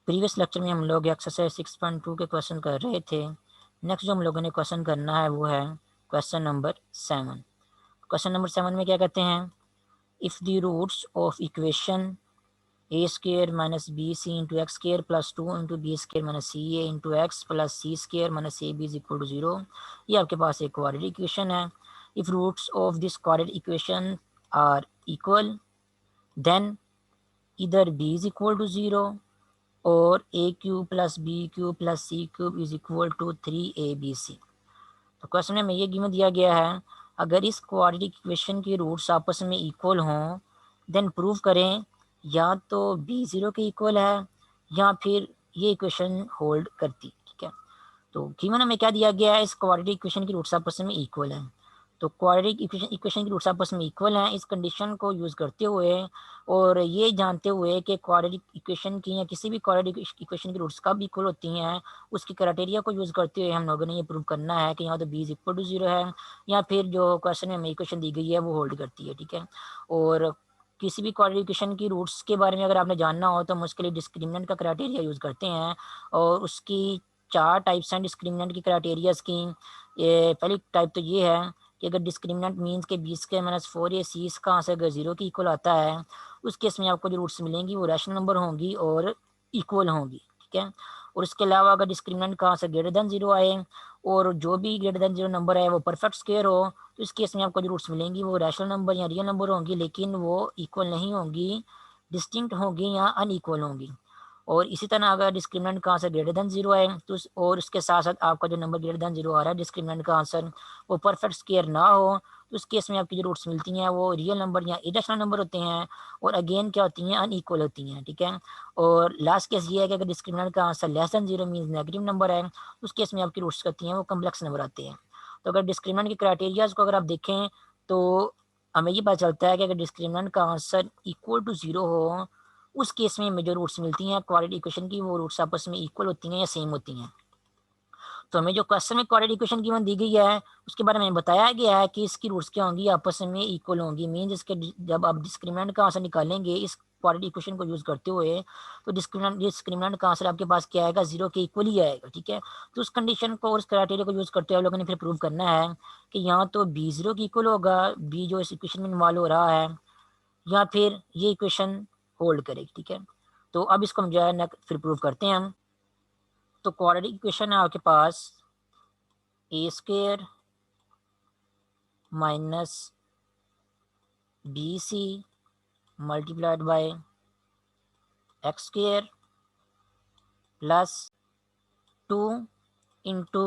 Previous lecture में हम लोग एक्सरसाइज 6.2 के क्वेश्चन कर रहे थे। नेक्स्ट जो हम लोगों ने क्वेश्चन करना है वो है क्वेश्चन नंबर 7। क्वेश्चन नंबर 7 में क्या कहते हैं, if the roots of equation A square minus B C into X square plus 2 into B square minus C A into X plus C square minus A B is equal to 0। ये आपके पास एक quadratic equation है। If roots of this quadratic equation are equal then इधर B is equal to 0 और A cube plus B cube plus C cube is equal to 3abc। तो question में ये गिवन दिया गया है, अगर इस क्वाड्रेटिक इक्वेशन के रूट्स आपस में इक्वल हों देन प्रूव करें या तो बी ज़ीरो के इक्वल है या फिर ये इक्वेशन होल्ड करती। ठीक है, तो गिवन हमें क्या दिया गया है, इस क्वाड्रेटिक इक्वेशन के रूट्स आपस में इक्वल हैं। तो क्वाड्रेटिक इक्वेशन के रूट्स आपस में इक्वल हैं, इस कंडीशन को यूज़ करते हुए और ये जानते हुए कि क्वाड्रेटिक इक्वेशन की या किसी भी क्वाड्रेटिक इक्वेशन की रूट्स कब इक्वल होती हैं, उसकी क्राइटेरिया को यूज़ करते हुए हम लोगों ने ये प्रूव करना है कि यहाँ तो बी इज इक्वल टू 0 है या फिर जो क्वेश्चन में हमें इक्वेशन दी गई है वो होल्ड करती है। ठीक है, और किसी भी क्वाड्रेटिक इक्वेशन की रूट्स के बारे में अगर आपने जानना हो तो हम उसके लिए डिस्क्रिमिनेंट का क्राइटेरिया यूज़ करते हैं और उसकी 4 टाइप्स हैं डिस्क्रिमिनेंट की क्राइटेरियाज की। ये पहली टाइप तो ये है कि अगर डिस्क्रिमिनेंट मीन्स के 20 के माइनस 4 या सी का आंसर अगर 0 की इक्वल आता है, उस केस में आपको जो रूट्स मिलेंगी वो रैशनल नंबर होंगी और इक्वल होंगी। ठीक है, और इसके अलावा अगर डिस्क्रिमिनेंट का आंसर ग्रेटर देन 0 आए और जो भी ग्रेटर देन 0 नंबर है वो परफेक्ट स्क्वायर हो, तो इस केस में आपको जो रूट्स मिलेंगी वो रैशनल नंबर या रियल नंबर होंगी, लेकिन वो इक्वल नहीं होंगी, डिस्टिंक्ट होंगी या अनइक्वल होंगी। और इसी तरह अगर डिस्क्रिमिनेंट का आंसर ग्रेटर देन 0 है तो और उसके साथ साथ आपका जो नंबर ग्रेटर देन 0 आ रहा है डिस्क्रिमिनेंट का आंसर वो परफेक्ट स्क्वायर ना हो, तो उस केस में आपकी जो रूट्स मिलती हैं वो रियल नंबर या इरेशनल नंबर होते हैं और अगेन क्या होती हैं, अनइक्वल होती हैं। ठीक है, और लास्ट केस ये है कि अगर डिस्क्रिमिनेंट का answer less than 0 means negative number है, उस केस में आपकी रूट्स करती हैं वो कम्प्लेक्स नंबर आते हैं। तो अगर डिस्क्रिमिनेंट के क्राइटेरियाज को अगर आप देखें तो हमें ये पता चलता है कि अगर डिस्क्रिमिनेंट का आंसर इक्वल टू 0 हो, उस केस में हमें जो रूट्स मिलती हैं क्वाड्रेटिक इक्वेशन की वो रूट्स आपस में इक्वल होती हैं या सेम होती हैं। तो हमें जो क्वेश्चन में क्वाड्रेटिक इक्वेशन गिवन दी गई है उसके बारे में बताया गया है कि इसकी रूट्स क्या होंगी, आपस में इक्वल होंगी। मीन्स इसके जब आप डिस्क्रिमिनेंट का आंसर निकालेंगे इस क्वाड्रेटिक इक्वेशन को यूज करते हुए तो डिस्क्रिमिनेंट का आंसर आपके पास क्या आएगा, 0 के इक्वल ही आएगा। ठीक है, तो उस कंडीशन को और उस क्राइटेरिया को यूज करते हुए लोगों ने फिर प्रूव करना है कि यहाँ तो बी 0 की इक्वल होगा, बी जो इस इक्वेशन में इन्वॉल्व हो रहा है, या फिर ये इक्वेशन होल्ड करेगी। ठीक है, तो अब इसको हम जो है ना फिर प्रूव करते हैं हम। तो क्वाड्रेटिक इक्वेशन है आपके पास A square minus B C multiplied by X square plus 2 into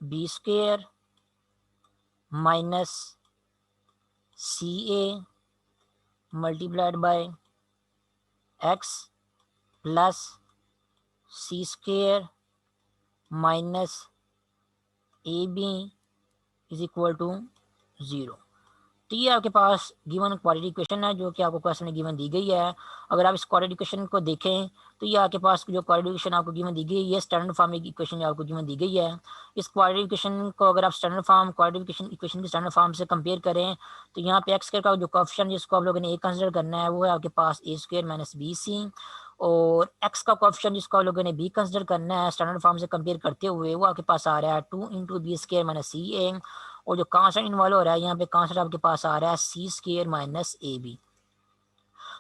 B square minus C A multiplied by X plus C square minus A B is equal to 0। तो ये आपके पास गिवन क्वाड्रेटिक इक्वेशन है जो कि आपको question में given the गई है। अगर आप इस क्वाड्रेटिक इक्वेशन को देखें तो ये आपके पास जो क्वाड्रेटिक इक्वेशन आपको गिवन दी गई है, ये स्टैंडर्ड फॉर्म की इक्वेशन जो आपको गिवन दी गई है। इस क्वाड्रेटिक इक्वेशन को अगर आप स्टैंडर्ड फॉर्म क्वाड्रेटिक इक्वेशन की स्टैंडर्ड फॉर्म से कंपेयर करें तो यहाँ पे एक्स स्क्वायर का जो कोएफिशिएंट जिसको आप लोगों ने ए कंसिडर करना है वो है आपके पास ए स्क्वायर माइनस बी सी, और एक्स का कोएफिशिएंट जिसको आप लोगों ने बी कंसिडर करना है स्टैंडर्ड फॉर्म से कंपेयर करते हुए वो आपके पास आ रहा है 2 into B square minus C ए, और जो कांस्टेंट इन्वॉल्व हो रहा है यहाँ पे कांस्टेंट आपके पास आ रहा है सी स्क्वायर माइनस ए बी।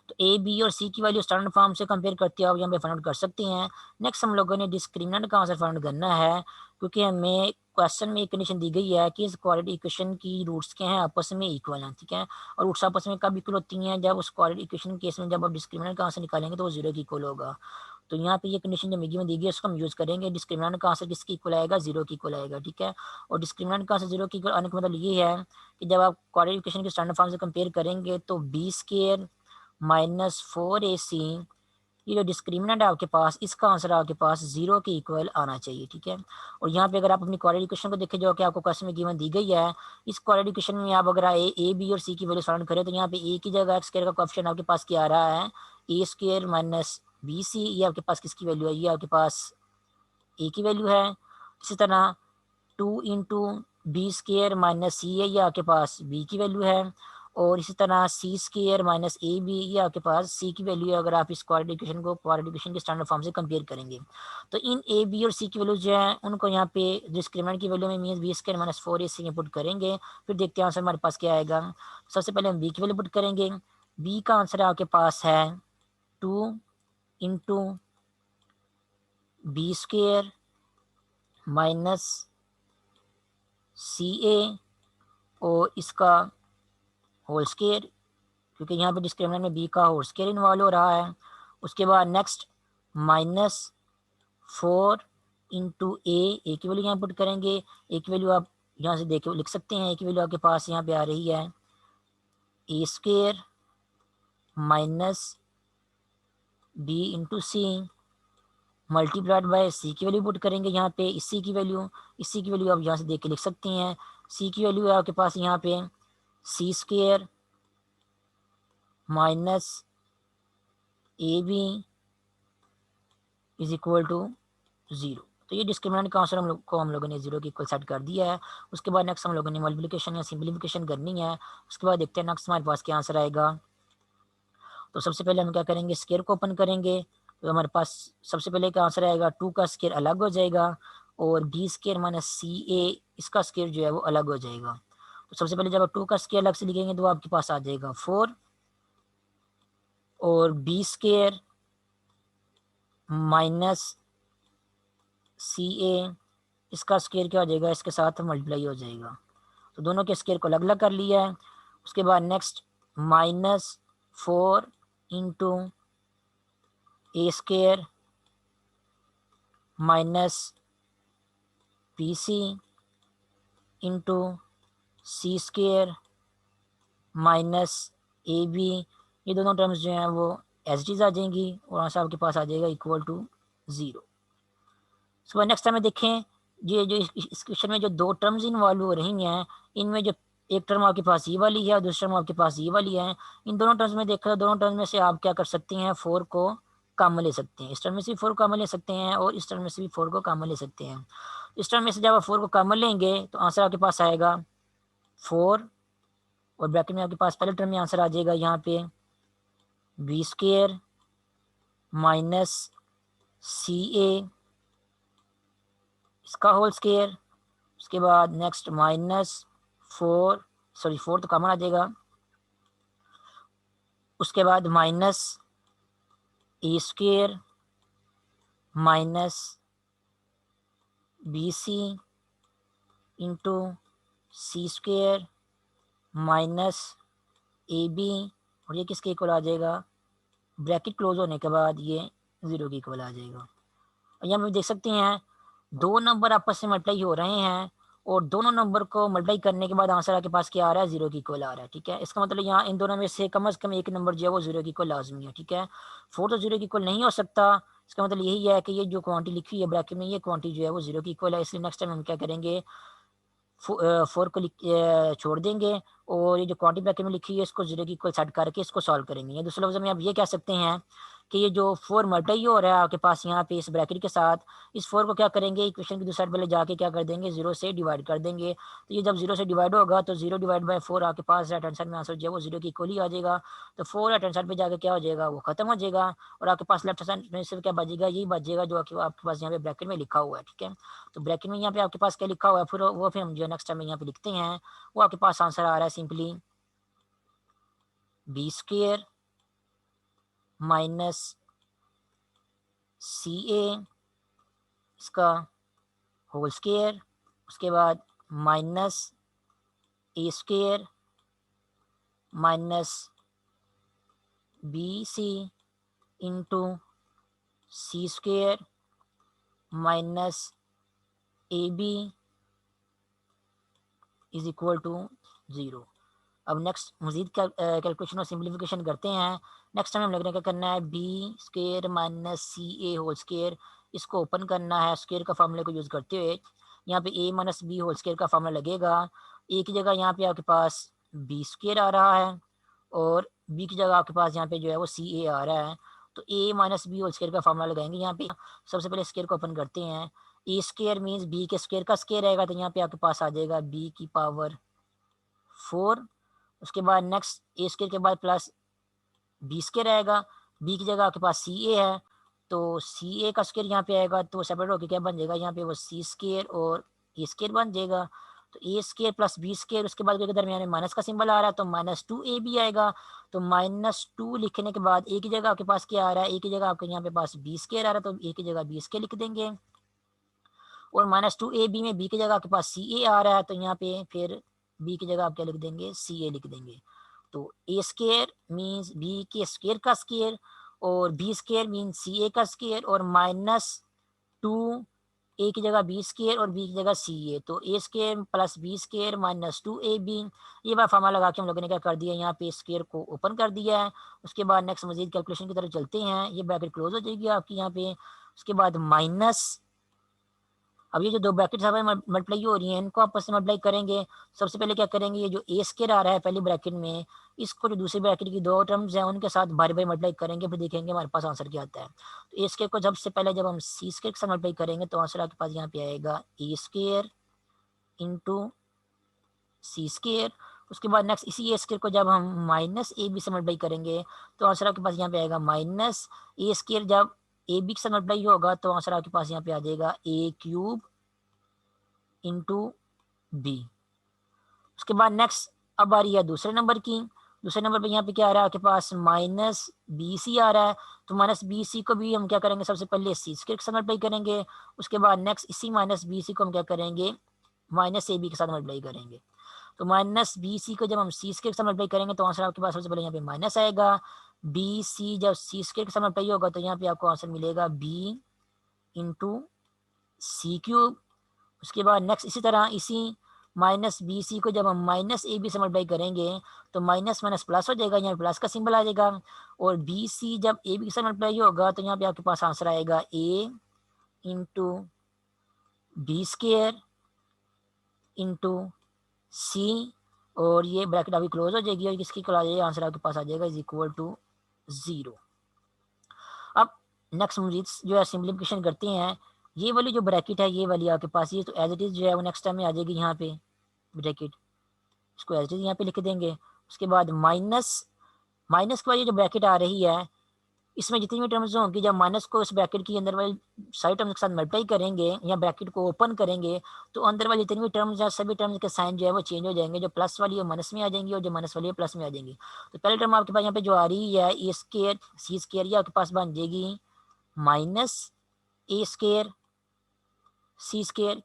तो ए बी और सी की वैल्यू स्टैंडर्ड फॉर्म से कंपेयर करते हुए आप यहाँ पे फाइंड आउट कर सकते हैं। नेक्स्ट हम लोगों ने डिस्क्रिमिनेंट का आंसर फाइंड करना है, क्योंकि हमें क्वेश्चन में एक कंडीशन दी गई है कि इस क्वाड्रेटिक इक्वेशन की रूट्स क्या हैं, आपस में इक्वल हैं। ठीक है, और रूट्स आपस में कब इक्वल होती हैं, जब उस क्वाड्रेटिक इक्वेशन केस में जब आप डिस्क्रिमिनेंट का आंसर निकालेंगे तो वो 0 की इक्वल होगा। तो यहाँ पे ये कंडीशन जो गिवन दी गई है उसको हम यूज़ करेंगे। डिस्क्रिमिनेंट का आंसर किसकी इक्वल आएगा, 0 की इक्वल आएगा। ठीक है, और डिस्क्रिमिनेंट का आंसर 0 की इक्वल आने का मतलब ये है कि जब आप क्वाड्रेटिक इक्वेशन के स्टैंडर्ड फॉर्म से कंपेयर करेंगे तो बी स्क्वायर माइनस 4ac, ये जो डिस्क्रिमिनेंट है आपके पास इसका आंसर आपके पास 0 के इक्वल आना चाहिए। ठीक है, और यहाँ पे अगर आप अपनी क्वाड्रेटिक इक्वेशन को देखें जो कि आपको क्वेश्चन में गिवन दी गई है, इस क्वाड्रेटिक इक्वेशन में आप अगर ए बी और सी की वैल्यू फाइंड करें तो यहाँ पे ए की जगह एक्स स्क्वायर का कोएफिशिएंट आपके पास क्या आ रहा है, ए स्क्वायर माइनस बी सी, ये आपके पास किसकी वैल्यू है, ये आपके पास ए की वैल्यू है। इसी तरह 2 इंटू बी स्क्वायर माइनस सी है, ये आपके पास बी की वैल्यू है। और इसी तरह सी स्क्वायर माइनस ए बी, ये आपके पास सी की वैल्यू है अगर आप इस क्वाड्रेटिक इक्वेशन को क्वाड्रेटिक इक्वेशन के स्टैंडर्ड फॉर्म से कंपेयर करेंगे। तो इन ए बी और सी की वैल्यू जो है उनको यहाँ पे डिस्क्रिमिनेंट की वैल्यू में means B square minus 4ac में पुट करेंगे, फिर देखते हैं आंसर हमारे पास क्या आएगा। सबसे पहले हम बी की वैल्यू पुट करेंगे। बी का आंसर आपके पास है 2 into B square minus C ए और इसका होल स्क्वायर, क्योंकि यहाँ पे डिस्क्रिमिनेंट में बी का होल स्क्वायर इन्वॉल्व हो रहा है। उसके बाद नेक्स्ट माइनस 4 इंटू ए की वैल्यू यहाँ पुट करेंगे। ए की वैल्यू आप यहाँ से देख लिख सकते हैं, ए की वैल्यू आपके पास यहाँ पे आ रही है A square minus B into C multiplied by C की वैल्यू पुट करेंगे यहाँ पे, इसी की वैल्यू आप यहाँ से देख के लिख सकते हैं। सी की वैल्यू है आपके पास यहाँ पे C square minus A B is equal to 0। तो ये डिस्क्रिमिनेंट का आंसर हम लोगों ने 0 के इक्वल सेट कर दिया है। उसके बाद नेक्स्ट हम लोगों ने मल्टीप्लिकेशन या सिंप्लीफिकेशन करनी है। उसके बाद देखते हैं नेक्स्ट हमारे पास क्या आंसर आएगा। तो सबसे पहले हम क्या करेंगे, स्क्वायर को ओपन करेंगे। तो हमारे पास सबसे पहले का आंसर आएगा 2 का स्क्वायर अलग हो जाएगा और B square minus C A इसका स्क्वायर जो है वो अलग हो जाएगा। तो सबसे पहले जब आप 2 का स्क्वायर अलग से लिखेंगे तो आपके पास आ जाएगा 4 और B square minus C A इसका स्क्वायर क्या हो जाएगा, इसके साथ मल्टीप्लाई हो जाएगा। तो दोनों के स्क्वायर को अलग अलग कर लिया है। उसके बाद next minus 4 into A square minus P C into C square minus A B, ये दोनों टर्म्स जो हैं वो एज इट इज आ जाएंगी और आंसर आपके पास आ जाएगा equal to 0। So next time में देखें, ये जो इस क्वेश्चन में जो दो टर्म्स इन्वॉल्व हो रही हैं, इनमें जो एक टर्म आपके पास ये वाली है और दूसरी टर्म आपके पास ये वाली है। इन दोनों टर्म्स में देखा, दोनों टर्म में से आप क्या कर सकते हैं, 4 को कॉमन ले सकते हैं। इस टर्म में से भी 4 कॉमन ले सकते हैं और इस टर्म में से भी 4 को कॉमन ले सकते हैं। इस टर्म में से जब आप 4 को कॉमन लेंगे तो आंसर आपके पास आएगा 4 और ब्रैकेट में आपके पास पहले टर्म में आंसर आ जाएगा यहाँ पे B square minus C A इसका होल स्क्वायर। उसके बाद नेक्स्ट माइनस 4 तो कॉमन आ जाएगा। उसके बाद minus A square minus B C into C square minus A B और ये किसके इक्वल आ जाएगा, ब्रैकेट क्लोज होने के बाद ये 0 के इक्वल आ जाएगा। और यहाँ हम देख सकते हैं दो नंबर आपस में मल्टीप्लाई हो रहे हैं और दोनों नंबर को मल्टीप्लाई करने के बाद आंसर आपके पास क्या आ रहा है, 0 के इक्वल आ रहा है। ठीक है, इसका मतलब यहाँ इन दोनों में से कम एक नंबर जो है वो 0 के इक्वल लाजमी है। ठीक है, 4 तो 0 के इक्वल नहीं हो सकता। इसका मतलब यही है कि ये जो क्वांटिटी लिखी है ब्रैकेट में, ये क्वांटिटी जो है वो 0 की इक्वल है। इसलिए नेक्स्ट टाइम हम क्या करेंगे, 4 को छोड़ देंगे और ये जो क्वांटिटी ब्रैकेट में लिखी है इसको 0 की इक्वल सेट करके इसको सॉल्व करेंगे। या दूसरे लफ्ज़ में आप ये कह सकते हैं कि ये जो 4 मल्टीप्लाई हो रहा है आपके पास यहाँ पे इस ब्रैकेट के साथ, इस 4 को क्या करेंगे, इक्वेशन की दूसरी साइड पहले जाके क्या कर देंगे, 0 से डिवाइड कर देंगे। तो ये जब 0 से डिवाइड होगा तो 0 डिवाइड बाय 4 आपके पास राइट हैंड साइड में आंसर जो है वो 0 की इक्वल ही आ जाएगा। तो 4 राइट हैंड साइड पे जाकर क्या हो जाएगा, वो खत्म हो जाएगा और आपके पास लेफ्ट साइड में सिर्फ क्या बचेगा, यही बचेगा जो आपके पास यहाँ पे ब्रैकेट में लिखा हुआ है। ठीक है, तो ब्रैकेट में यहाँ पे आपके पास क्या लिखा हुआ है, फिर वो फिर हम जो नेक्स्ट टाइम में यहाँ पे लिखते हैं, वो आपके पास आंसर आ रहा है simply B square minus C A इसका होल स्क्वायर। उसके बाद minus A square minus B C into C square minus A B is equal to 0। अब नेक्स्ट मजीद कैलकुलेशन और सिंप्लीफिकेशन करते हैं। नेक्स्ट टाइम हम लोगों ने क्या करना है, बी स्क्वायर माइनस सी ए होल स्क्वायर इसको ओपन करना है स्क्वायर का फार्मूले को यूज़ करते हुए। यहाँ पे ए माइनस बी होल स्क्वायर का फार्मूला लगेगा। ए की जगह यहाँ पे आपके पास बी स्क्वायर आ रहा है और बी की जगह आपके पास यहाँ पे जो है वो सी ए आ रहा है। तो ए माइनस बी होल स्क्वायर का फार्मूला लगाएंगे यहाँ पे। सबसे पहले स्क्वायर को ओपन करते हैं। ए स्क्वायर मीन्स बी के स्क्वायर का स्क्वायर आएगा, तो यहाँ पे आपके पास आ जाएगा बी की पावर 4 उसके बाद नेक्स्ट ए स्केयर के बाद प्लस बी स्केयर आएगा, बी की जगह आपके पास सी ए है, तो सी ए का स्केयर यहाँ पे आएगा, तो सेपरेट होकर क्या बन जाएगा यहाँ पे वो सी स्केयर और ए स्केयर बन जाएगा। तो A square plus B square, उसके बाद के दरमियान में माइनस का सिंबल आ रहा है तो माइनस टू ए बी आएगा। तो माइनस टू लिखने के बाद ए की जगह आपके पास क्या आ रहा है, ए की जगह आपके यहाँ पे पास बी स्केयर आ रहा है, तो ए की जगह बी स्केयर लिख देंगे। और माइनस टू ए बी में बी की जगह आपके पास सी ए आ रहा है, तो यहाँ पे फिर बी की जगह आप क्या लिख देंगे, सी ए लिख देंगे। तो ए स्केयर मीन्स बी के स्केयर का स्केयर, और बी स्केयर मीन्स सी ए का स्केयर, और माइनस टू ए की जगह बी स्केयर और बी की जगह सी ए, तो A square plus B square minus two A B. ये बार फार्मूला लगा के हम लोगों ने क्या कर दिया, यहाँ पे स्केयर को ओपन कर दिया है। उसके बाद नेक्स्ट मजीद कैलकुलेशन की तरफ चलते हैं, ये ब्रैकेट क्लोज हो जाएगी आपकी यहाँ पे। उसके बाद माइनस, अब ये जो दो ब्रैकेट्स हमें मल्टीप्लाई हो रही हैं इनको आपस में मल्टीप्लाई करेंगे। सबसे पहले क्या करेंगे, ये जो ए स्केयर आ रहा है पहली ब्रैकेट में, इसको जो दूसरी ब्रैकेट की दो टर्म्स हैं उनके साथ बारी बारी मल्टीप्लाई करेंगे, फिर देखेंगे हमारे पास आंसर क्या आता है। तो ए स्केयर को सबसे पहले जब हम सी स्केयर के साथ मल्टीप्लाई करेंगे तो आंसर आपके पास यहाँ पे आएगा ए स्केयर इंटू सी स्केयर। उसके बाद नेक्स्ट इसी ए स्केयर को जब हम माइनस ए बी से मल्टीप्लाई करेंगे तो आंसर आपके पास यहाँ पे आएगा माइनस ए स्केयर, जब ए बी के साथ मल्टीप्लाई होगा तो आंसर आपके पास यहाँ पे आ जाएगा ए क्यूब इंटू बी। उसके बाद नेक्स्ट अब बारी है दूसरे नंबर की। दूसरे नंबर पे यहाँ पे क्या आ रहा है आपके पास, माइनस बी सी आ रहा है, तो माइनस बी सी को भी हम क्या करेंगे, सबसे पहले सी स्क्वायर के साथ मल्टीप्लाई करेंगे। उसके बाद नेक्स्ट इसी माइनस बी सी को हम क्या करेंगे, माइनस ए बी के साथ मल्टीप्लाई करेंगे। तो माइनस बी सी को जब हम सी स्क्वायर के साथ मल्टीप्लाई करेंगे तो आंसर आपके पास सबसे पहले यहाँ पे माइनस आएगा। बी सी जब सी स्क्वायर के साथ मल्टीप्लाई होगा तो यहाँ पे आपको आंसर मिलेगा बी इंटू सी क्यूब। उसके बाद नेक्स्ट इसी तरह इसी माइनस बी सी को जब हम माइनस ए बी से मल्टीप्लाई करेंगे तो माइनस माइनस प्लस हो जाएगा, यहाँ प्लस का सिंबल आ जाएगा। और बी सी जब ए बी के साथ मल्टीप्लाई होगा तो यहाँ पे आपके पास आंसर आएगा ए इंटू बी स्केयर इंटू सी, और ये ब्रैकेट अभी क्लोज हो जाएगी और किसकी आ जाएगा, आंसर आपके पास आ जाएगा इज इक्वल टू 0। अब नेक्स्ट मजीद जो है सिंप्लीफिकेशन करते हैं। ये वाली जो ब्रैकेट है ये वाली आपके पास, ये तो एज इट इज़ जो है वो नेक्स्ट टाइम में आ जाएगी यहाँ पे ब्रैकेट, इसको एज इट इज़ यहाँ पे लिख देंगे। उसके बाद माइनस, माइनस के बाद ये जो ब्रैकेट आ रही है इसमें जितनी भी टर्म्स होंगी जब माइनस को इस ब्रैकेट की अंदर वाली सारी टर्म्स के साथ मल्टीप्लाई करेंगे या ब्रैकेट को ओपन करेंगे तो अंदर वाली जितनी भी टर्म्स हैं सभी टर्म्स के साइन जो है वो चेंज हो जाएंगे, जो प्लस वाली है माइनस में आ जाएंगी और जो माइनस वाली है प्लस में आ जाएंगी। तो पहले टर्म आपके पास यहाँ पे जो आ रही है ए स्केयर सी स्केयर, ये आपके पास बन जाएगी माइनस ए स्केयर सी स्केयर।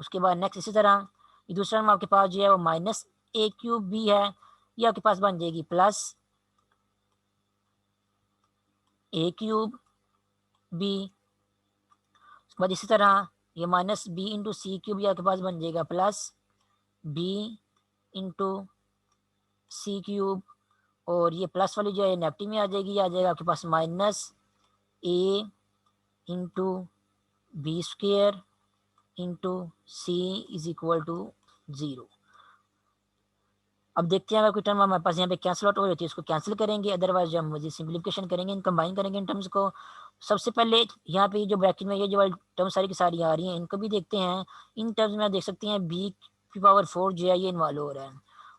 उसके बाद नेक्स्ट इसी तरह ये दूसरा टर्म आपके पास जो है वो माइनस ए क्यूब बी है, ये आपके पास बन जाएगी प्लस ए क्यूब बी। उसके बाद इसी तरह ये minus B into C cube आपके पास बन जाएगा plus B into C cube, और ये प्लस वाली जो है नेगेटिव में आ जाएगी, ये आ जाएगा आपके पास minus A into B square into C is equal to 0। अब देखते हैं अगर कोई टर्म हमारे पास यहाँ पे कैंसिल आउट हो रही है इसको कैंसिल करेंगे, अदरवाइज जब हम मजीद सिंप्लीफिकेशन करेंगे इन कंबाइन करेंगे इन टर्म्स को। सबसे पहले यहाँ पे जो ब्रैकेट में ये जो टर्म सारी की सारी आ रही हैं इनको भी देखते हैं। इन टर्म्स में आप देख सकते हैं बी की पावर 4 जो है ये इन्वॉल्व हो रहा है,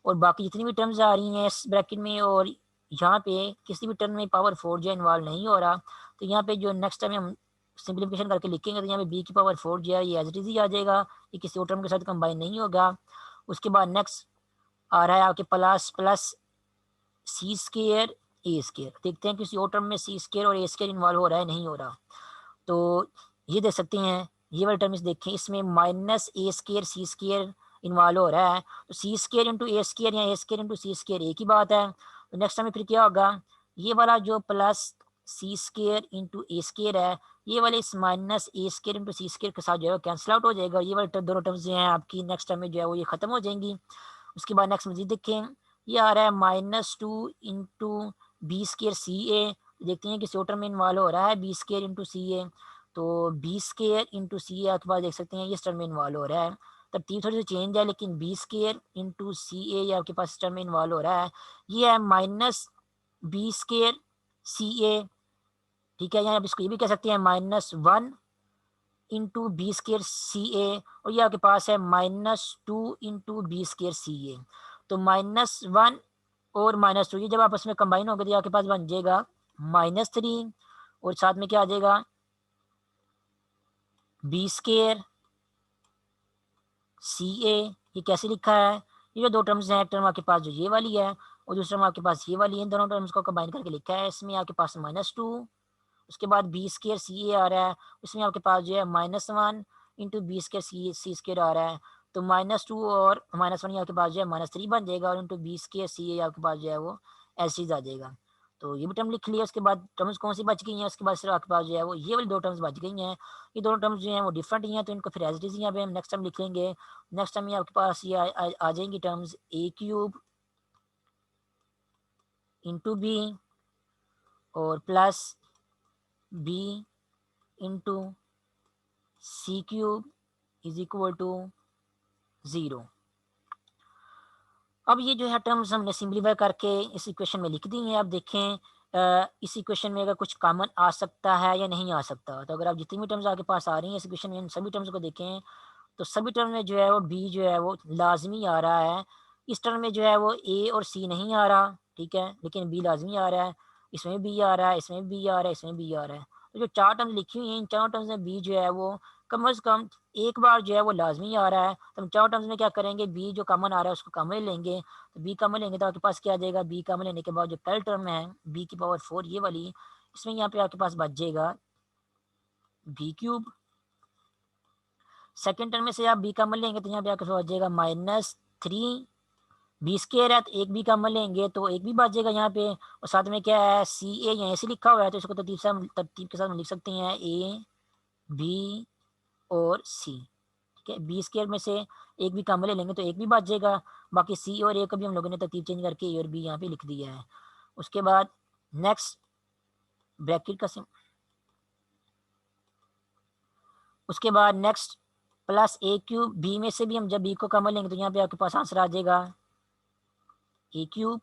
और बाकी जितनी भी टर्म्स आ रही हैं इस ब्रैकेट में और यहाँ पे किसी भी टर्म में पावर 4 जो है इन्वॉल्व नहीं हो रहा। तो यहाँ पे जो नेक्स्ट टाइम हम सिंप्लीफिकेशन करके लिखेंगे तो यहाँ पे बी की पावर 4 जो है ये एज इट इज ही आ जाएगा, ये किसी और टर्म के साथ कंबाइन नहीं होगा। उसके बाद नेक्स्ट आ रहा है आपके प्लस प्लस सी स्केयर ए स्केयर, देखते हैं किसी और टर्म में सी स्केयर और ए स्केयर इन्वॉल्व हो रहा है नहीं हो रहा। तो ये देख सकते हैं ये वाले टर्म्स देखें इसमें माइनस ए स्केयर सी स्केयर इन्वॉल्व हो रहा है, तो सी स्केयर इंटू ए स्केयर या ए स्केयर इंटू सी स्केयर एक ही बात है। तो नेक्स्ट टाइम फिर क्या होगा, ये वाला जो plus C square into A square है ये वाले इस माइनस ए स्केयर इंटू सी स्केयर के साथ जो है कैंसिल आउट हो जाएगा, ये वाले दोनों टर्म्स जो हैं आपकी नेक्स्ट टाइम में जो है वो ये खत्म हो जाएंगी। उसके बाद नेक्स्ट मजीद देखें ये आ रहा है minus two into B square C A, देखते हैं कि टर्म में इन्वॉल्व हो रहा है B square into C A, तो B square into C A आपके पास देख सकते हैं ये इस टर्म में इन्वॉल्व हो रहा है। तरतीब थोड़ी सी चेंज है लेकिन बी स्केयर इंटू सी ए ये आपके पास इस टर्म में इन्वॉल्व हो रहा है, ये है माइनस बी स्केयर सी ए, ठीक है। यहाँ आप इसको ये भी कह सकते हैं minus 1 into B square C ए, और ये आपके पास है minus 2 into B square C A. तो -1 और -2 ये जब आपस में कंबाइन होगा तो आपके पास बन जाएगा -3 और साथ में क्या आ जाएगा बी स्केयर सी ए। ये कैसे लिखा है, ये जो दो टर्म्स हैं, एक टर्म आपके पास जो ये वाली है और दूसरा टर्म आपके पास ये वाली है, इन दोनों टर्म्स को कंबाइन करके लिखा है। इसमें आपके पास -2, उसके बाद बी स्केयर सी ए आ रहा है, उसमें आपके पास जो है -1 इंटू बी स्केयर सी स्केयर आ रहा है। तो -2 और -1 आपके पास जो है -3 बन जाएगा और into B square C A आपके पास जो है वो ऐसे आ जाएगा। तो ये भी टर्म लिख लिया। उसके बाद टर्म्स कौन सी बच गई हैं, उसके बाद सिर्फ आपके पास जो है वो ये वाली दो टर्म्स बच गई हैं। ये दोनों टर्म्स जो हैं वो डिफरेंट ही हैं, तो इनको फिर एज इट इज यहाँ पे हम नेक्स्ट टाइम लिखेंगे। नेक्स्ट टाइम ये आपके पास ये आ जाएंगी terms A cube into B और plus B into C cube is equal to 0। अब ये जो है टर्म्स हमने सिंप्लीफाई करके इस इक्वेशन में लिख दी हैं। अब देखें इस इक्वेशन में अगर कुछ कॉमन आ सकता है या नहीं आ सकता। तो अगर आप जितनी भी टर्म्स आपके पास आ रही हैं इस इक्वेशन में, इन सभी टर्म्स को देखें तो सभी टर्म में जो है वो बी जो है वो लाजमी आ रहा है। इस टर्म में जो है वो ए और सी नहीं आ रहा, ठीक है, लेकिन बी लाजमी आ रहा है। इसमें बी आ रहा है, इसमें बी आ रहा है, इसमें बी आ रहा है। तो जो चार टर्म्स लिखी हुई हैं इन चार टर्म्स में बी जो है वो कम से कम एक बार जो है वो लाजमी आ रहा है। तो हम चार टर्म्स में क्या करेंगे, बी जो कॉमन आ रहा है उसको कॉमन लेंगे। तो बी कॉमन लेंगे तो आपके पास क्या आ जाएगा, बी कॉमन लेने के बाद जो पहले टर्म है बी की पावर 4 ये वाली, इसमें यहाँ पे आपके पास बच जाएगा बी क्यूब। सेकेंड टर्म में से आप बी कॉमन लेंगे तो यहाँ पे आपके पास बच जाएगा -3। बी स्केयर है तो एक बी कॉमन लेंगे तो एक भी बच जाएगा यहाँ पे। और साथ में क्या है सी ए यहाँ से लिखा हुआ है तो इसको तरतीब के साथ हम लिख सकते हैं ए बी और सी, ठीक है। बी स्केयर में से एक भी कॉमन ले लेंगे तो एक भी बच जाएगा। बाकी सी और ए को भी हम लोगों ने तरतीब चेंज करके ए और बी यहाँ पे लिख दिया है। उसके बाद नेक्स्ट ब्रैकेट का उसके बाद नेक्स्ट प्लस ए क्यूब बी में से भी हम जब बी को कॉमन लेंगे तो यहाँ पे आपके पास आंसर आ जाएगा ए क्यूब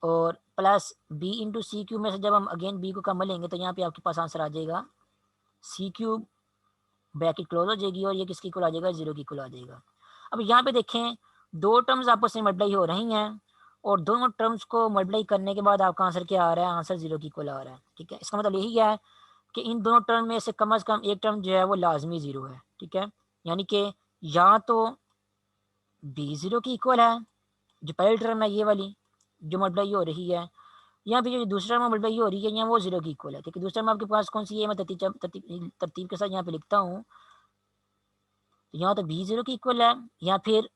और plus B into C cube में से जब हम अगेन बी को कॉमन लेंगे तो यहाँ पे आपके पास आंसर आ जाएगा सी क्यूब। ब्रैकेट क्लोज हो जाएगी और ये किसकी इक्वल आ जाएगा, 0 की इक्वल आ जाएगा। अब यहाँ पे देखें दो टर्म्स आपस में मल्टीप्लाई हो रही हैं और दोनों टर्म्स को मल्टीप्लाई करने के बाद आपका आंसर क्या आ रहा है, आंसर 0 की इक्वल आ रहा है, ठीक है। इसका मतलब यही है कि इन दोनों टर्म में से कम एक टर्म जो है वो लाजमी 0 है, ठीक है। यानी कि या तो बी 0 की इक्वल है जो पहली टर्म है ये वाली जो मल्टीप्लाई हो रही है, या फिर जो दूसरा टर्म मल्टीप्लाई हो रही है यहाँ वो 0 की इक्वल है, ठीक है। दूसरा टर्म आपके पास कौन सी है, मैं तरतीब के साथ यहाँ पे लिखता हूँ। तो यहाँ तो बी 0 की इक्वल है, या फिर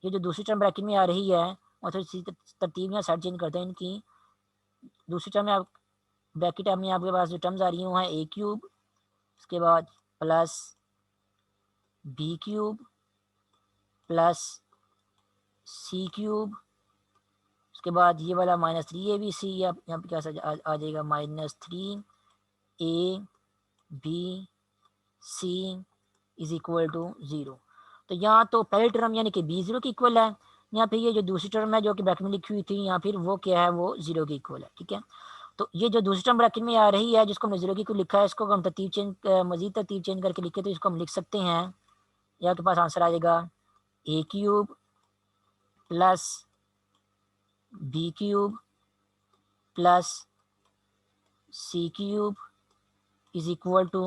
ये जो दूसरी टर्म ब्रैकेट में आ रही है और थोड़ी सी तरतीब यहाँ साइड चेंज करते हैं इनकी। दूसरी टर्म में आप ब्रैकेट में आपके पास जो टर्म्स आ रही हैं वो है ए क्यूब, उसके बाद plus B cube plus C cube, उसके बाद ये वाला -3 ABC यहाँ पे क्या आ जाएगा -3 AB C is equal to 0। तो यहाँ तो पहली टर्म यानी कि बी 0 की इक्वल है, यहाँ फिर ये जो दूसरी टर्म है जो कि ब्रैकेट में लिखी हुई थी यहाँ फिर वो क्या है वो 0 की इक्वल है, ठीक है। तो ये जो दूसरी टर्म ब्रैकेट में आ रही है जिसको हमने 0 की इक्वल लिखा है इसको हम मजीद तरतीब चेंज करके लिखे तो इसको हम लिख सकते हैं। यहाँ के पास आंसर आ जाएगा A cube plus B cube plus C cube is equal to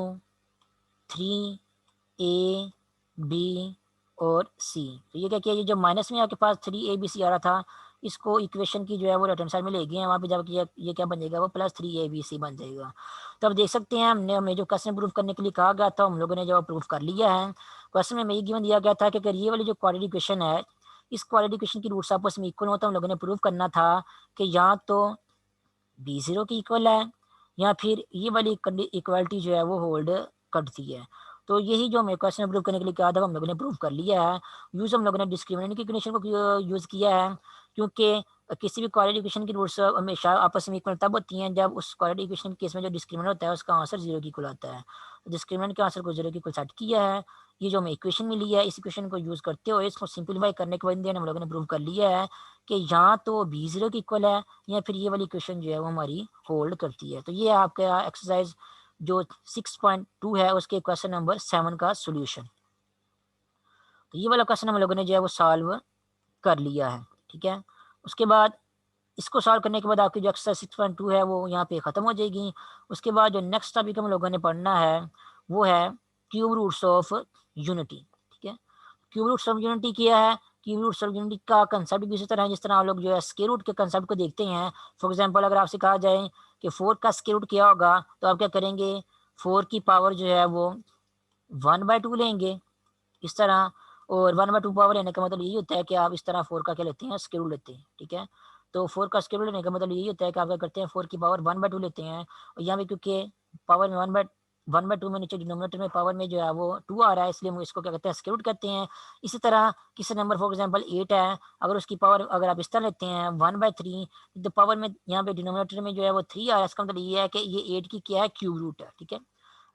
3AB और सी। तो ये क्या किया, ये जो माइनस में आपके पास 3ABC आ रहा था इसको इक्वेशन की जो है वो राइट हैंड साइड में ले गए हैं, वहाँ पे जब ये क्या बन जाएगा वो +3ABC बन जाएगा। तो अब देख सकते हैं हमने हमें जो क्वेश्चन प्रूफ करने के लिए कहा गया था हम लोगों ने जब प्रूफ कर लिया है। क्वेश्चन में हमें ये गिवन दिया गया था कि अगर ये वाली जो क्वाड्रेटिक इक्वेशन है इस क्वाड्रेटिक इक्वेशन की रूट्स आपस में इक्वल हो तो हम लोगों ने प्रूव करना था कि या तो बी 0 की इक्वल है या फिर ये वाली इक्वालिटी जो है वो होल्ड करती है। तो यही जो हमें क्वेश्चन प्रूव करने के लिए कहा था हम लोगों ने प्रूव कर लिया है। यूज़ हम लोगों ने डिस्क्रिमिनेंट की कंडीशन को यूज़ किया है क्योंकि किसी भी क्वाड्रेटिक इक्वेशन की रूट्स हमेशा आपस में इक्वल तब होती हैं जब उस क्वाड्रेटिक इक्वेशन के केस में जो डिस्क्रिमिनेंट होता है उसका आंसर 0 की इक्वल आता है। तो डिस्क्रिमिनेंट के आंसर को 0 की इक्वल सेट किया है। ये जो हमें इक्वेशन मिली है इस इक्वेशन को यूज़ करते हुए इसको सिंप्लीफाई करने के बाद हम लोगों ने प्रूव कर लिया है कि यहाँ तो बी 0 की इक्वल है या फिर ये वाली इक्वेशन जो है वो हमारी होल्ड करती है। तो ये आपका एक्सरसाइज जो 6.2 है उसके क्वेश्चन नंबर 7 का सोल्यूशन। तो ये वाला क्वेश्चन हम लोगों ने जो है वो सॉल्व कर लिया है। ठीक है। उसके बाद इसको सॉल्व करने के बाद आपकी जो एक्सरसाइज 6.2 है वो यहाँ पे ख़त्म हो जाएगी। उसके बाद जो नेक्स्ट टॉपिक हम लोगों ने पढ़ना है वो है क्यूब रूट्स ऑफ यूनिटी, ठीक है। क्यूब रूट्स ऑफ यूनिटी क्या है? क्यूब रूट्स ऑफ यूनिटी का कंसेप्ट भी इसी तरह है जिस तरह आप लोग जो है स्क्वायर रूट के कंसेप्ट को देखते हैं। फॉर एग्जांपल अगर आपसे कहा जाए कि 4 का स्क्वायर रूट क्या होगा, तो आप क्या करेंगे, 4 की पावर जो है वो 1/2 लेंगे इस तरह। और 1/2 पावर लेने का मतलब यही होता है कि आप इस तरह 4 का क्या लेते हैं, स्क्वायर रूट लेते हैं, ठीक है। तो 4 का स्क्वायर रूट लेने का मतलब यही होता है कि आप क्या करते हैं, 4 की पावर 1/2 लेते हैं। और यहाँ पे क्योंकि पावर में 1/2 में नीचे डिनोमिनेटर में पावर में जो है वो 2 आ रहा है, इसलिए हम इसको क्या कहते हैं, स्क्वायर रूट कहते हैं। इसी तरह किसी नंबर फॉर एग्जांपल 8 है, अगर उसकी पावर अगर आप इस तरह लेते हैं 1/3, तो पावर में यहाँ पे डिनोमिनेटर में जो है वो 3 आ रहा है, इसका मतलब ये है कि ये 8 की क्या है, क्यूब रूट है, ठीक है।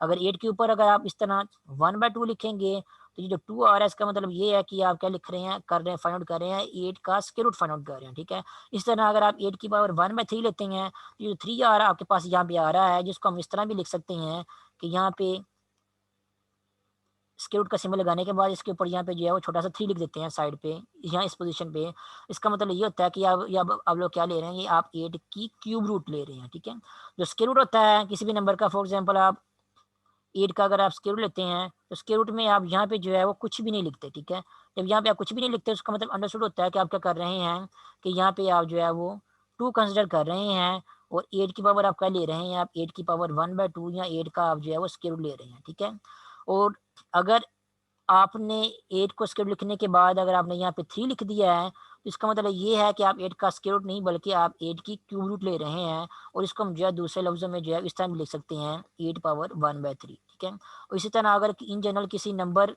अगर 8 के ऊपर अगर आप इस तरह 1/2 लिखेंगे, तो ये जो 2 आ रहा है इसका मतलब ये है कि आप क्या लिख रहे हैं, कर रहे हैं, फाइंड आउट कर रहे हैं 8 का स्क्वायर रूट फाइंड आउट कर रहे हैं, ठीक है। इस तरह अगर आप 8 की पावर 1/3 लेते हैं, तो ये जो 3 आ रहा है आपके पास यहाँ पे आ रहा है, जिसको हम इस तरह भी लिख सकते हैं कि यहाँ पे स्क्वायर रूट का सिंबल लगाने के बाद इसके ऊपर यहाँ पे जो है वो छोटा सा 3 लिख देते हैं साइड पे, यहाँ इस पोजीशन पे। इसका मतलब ये होता है कि आप लोग क्या ले रहे हैं, ये आप 8 की क्यूब रूट ले रहे हैं, ठीक है। जो स्क्वायर रूट होता है किसी भी नंबर का, फॉर एग्जाम्पल आप 8 का अगर आप स्क्वायर रूट लेते हैं, तो स्क्वायर रूट में आप यहाँ पे जो है वो कुछ भी नहीं लिखते, ठीक है। जब यहाँ पे आप कुछ भी नहीं लिखते, उसका मतलब अंडरस्टूड होता है कि आप क्या कर रहे हैं, कि यहाँ पे आप जो है वो 2 कंसिडर कर रहे हैं, और 8 की पावर आप क्या ले रहे हैं, आप 8 की पावर 1/2 या 8 का आप जो है वो स्क्वायर रूट ले रहे हैं, ठीक है। और अगर आपने 8 को स्क्वायर लिखने के बाद अगर आपने यहाँ पे 3 लिख दिया है, तो इसका मतलब ये है कि आप 8 का स्क्वायर रूट नहीं बल्कि आप 8 की क्यूब रूट ले रहे हैं। और इसको हम जो है दूसरे लफ्ज़ों में जो है इस तरह भी लिख सकते हैं, 8 पावर 1/3, ठीक है। और इसी तरह अगर इन जनरल किसी नंबर,